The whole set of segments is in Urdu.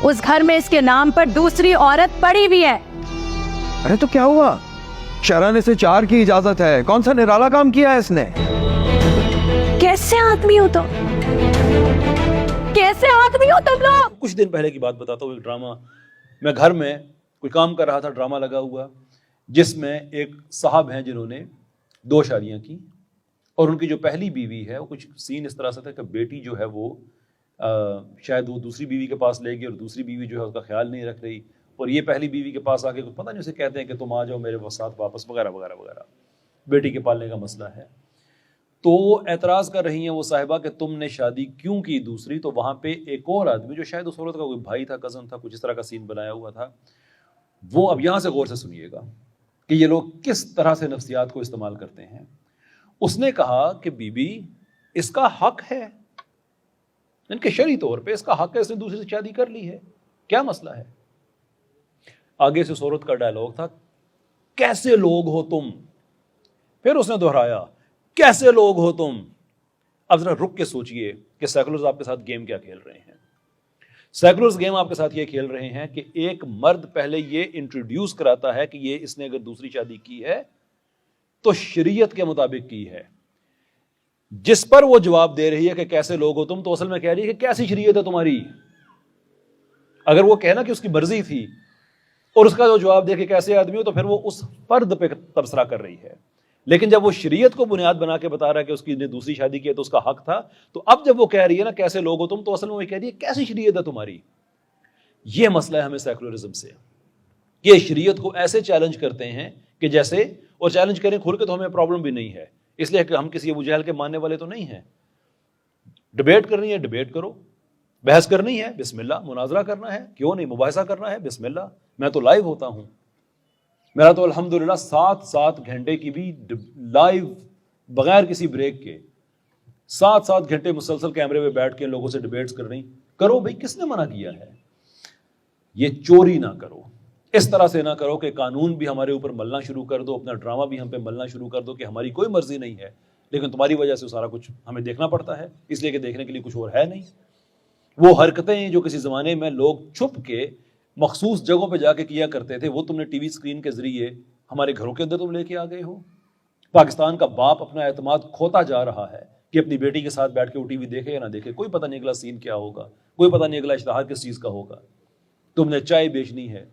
اس گھر میں اس کے نام پر دوسری عورت پڑی ہوئی ہے. ارے تو کیا ہوا؟ شرح نے سے 4 کی اجازت ہے. کون سا نرالا کام کیا ہے اس نے؟ کیسے آدمی ہو تم؟ کیسے آدمی ہو تم لوگ؟ کچھ دن پہلے کی بات بتاتا ہوں. ایک ڈرامہ میں گھر میں کوئی کام کر رہا تھا, ڈرامہ لگا ہوا جس میں ایک صاحب ہیں جنہوں نے 2 شادیاں کی, اور ان کی جو پہلی بیوی ہے وہ کچھ سین اس طرح سے تھا کہ بیٹی جو ہے وہ شاید وہ دوسری بیوی کے پاس لے گئی, اور دوسری بیوی جو ہے اس کا خیال نہیں رکھ رہی, اور یہ پہلی بیوی کے پاس آ کے پتہ نہیں اسے کہتے ہیں کہ تم آ جاؤ میرے ساتھ واپس وغیرہ وغیرہ وغیرہ. بیٹی کے پالنے کا مسئلہ ہے. تو اعتراض کر رہی ہیں وہ صاحبہ کہ تم نے شادی کیوں کی دوسری. تو وہاں پہ ایک اور آدمی جو شاید اس عورت کا کوئی بھائی تھا, کزن تھا, کچھ اس طرح کا سین بنایا ہوا تھا. وہ اب یہاں سے غور سے سنیے گا کہ یہ لوگ کس طرح سے نفسیات کو استعمال کرتے ہیں. اس نے کہا کہ بی بی اس کا حق ہے, ان کے شرعی طور پہ اس کا حق ہے, اس نے دوسری سے شادی کر لی ہے, کیا مسئلہ ہے. آگے سے اس عورت کا ڈائلاگ تھا, کیسے لوگ ہو تم. پھر اس نے دہرایا, کیسے لوگ ہو تم. اب ذرا رک کے سوچئے کہ سیکولرز آپ کے ساتھ گیم کیا کھیل رہے ہیں. سیکولرز گیم آپ کے ساتھ یہ کھیل رہے ہیں کہ ایک مرد پہلے یہ انٹروڈیوس کراتا ہے کہ اس نے اگر دوسری شادی کی ہے تو شریعت کے مطابق کی ہے. جس پر وہ جواب دے رہی ہے کہ کیسے لوگ ہو تم, تو اصل میں کہہ رہی ہے کہ کیسی شریعت ہے تمہاری. اگر وہ کہنا کہ اس کی مرضی تھی اور اس کا جو جواب دے کہ کیسے آدمی ہو, تو پھر وہ اس فرد پہ تبصرہ کر رہی ہے. لیکن جب وہ شریعت کو بنیاد بنا کے بتا رہا ہے کہ اس کی نے دوسری شادی کی ہے تو اس کا حق تھا, تو اب جب وہ کہہ رہی ہے نا کیسے لوگ ہو تم, تو اصل میں وہ کہہ رہی ہے کیسی شریعت ہے تمہاری. یہ مسئلہ ہے ہمیں سیکولرزم سے. یہ شریعت کو ایسے چیلنج کرتے ہیں کہ جیسے, اور چیلنج کریں کھل کے تو ہمیں پرابلم بھی نہیں ہے, اس لیے کہ ہم کسی ابو جہل کے ماننے والے تو نہیں ہیں. ڈبیٹ کرنی ہے ڈبیٹ کرو, بحث کرنی ہے بسم اللہ, مناظرہ کرنا ہے کیوں نہیں, مباحثہ کرنا ہے بسم اللہ. میں تو لائیو ہوتا ہوں, میرا تو الحمدللہ 7 گھنٹے کی بھی لائیو بغیر کسی بریک کے 7 گھنٹے مسلسل کیمرے میں بیٹھ کے لوگوں سے ڈبیٹس کر رہی. کرو بھائی, کس نے منع کیا ہے. یہ چوری نہ کرو, اس طرح سے نہ کرو کہ قانون بھی ہمارے اوپر ملنا شروع کر دو, اپنا ڈرامہ بھی ہم پہ ملنا شروع کر دو کہ ہماری کوئی مرضی نہیں ہے لیکن تمہاری وجہ سے سارا کچھ ہمیں دیکھنا پڑتا ہے, اس لیے کہ دیکھنے کے لیے کچھ اور ہے نہیں. وہ حرکتیں جو کسی زمانے میں لوگ چھپ کے مخصوص جگہوں پہ جا کے کیا کرتے تھے, وہ تم نے ٹی وی اسکرین کے ذریعے ہمارے گھروں کے اندر تم لے کے آ گئے ہو. پاکستان کا باپ اپنا اعتماد کھوتا جا رہا ہے کہ اپنی بیٹی کے ساتھ بیٹھ کے وہ ٹی وی دیکھے یا نہ دیکھے, کوئی پتہ نہیں اگلا سین کیا ہوگا, کوئی پتہ نہیں اگلا اشتہار کس چیز کا ہوگا. تم نے چائے بیچنی ہے,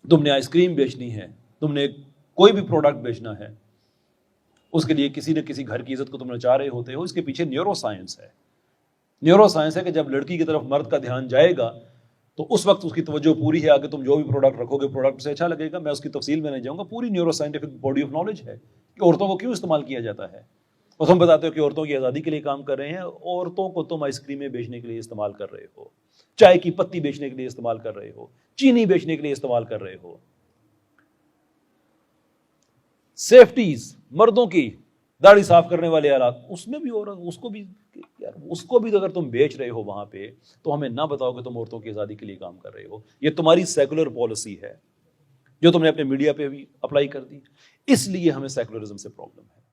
تم نے آئس کریم بیچنی ہے, تم نے کوئی بھی پروڈکٹ بیچنا ہے, اس کے لیے کسی نہ کسی گھر کی عزت کو تم نے چاہ رہے ہوتے ہو. اس کے پیچھے نیورو سائنس ہے. نیورو سائنس ہے کہ جب لڑکی کی طرف مرد کا دھیان جائے گا تو اس وقت اس کی توجہ پوری ہے, آگے تم جو بھی پروڈکٹ رکھو گے پروڈکٹ سے اچھا لگے گا. میں اس کی تفصیل میں نہیں جاؤں گا, پوری neuro scientific body of knowledge ہے کہ عورتوں کو کیوں استعمال کیا جاتا ہے. اور تم بتاتے ہو کہ عورتوں کی آزادی کے لیے کام کر رہے ہیں, عورتوں کو تم آئس کریمیں بیچنے کے لیے استعمال کر رہے ہو, چائے کی پتی بیچنے کے لیے استعمال کر رہے ہو, چینی بیچنے کے لیے استعمال کر رہے ہو. سیفٹیز, مردوں کی داڑھی صاف کرنے والے آلات, اس میں بھی عورت, اس کو بھی اگر تم بیچ رہے ہو وہاں پہ, تو ہمیں نہ بتاؤ کہ تم عورتوں کی آزادی کے لیے کام کر رہے ہو. یہ تمہاری سیکولر پالیسی ہے جو تم نے اپنے میڈیا پہ بھی اپلائی کر دی. اس لیے ہمیں سیکولرزم سے پرابلم ہے.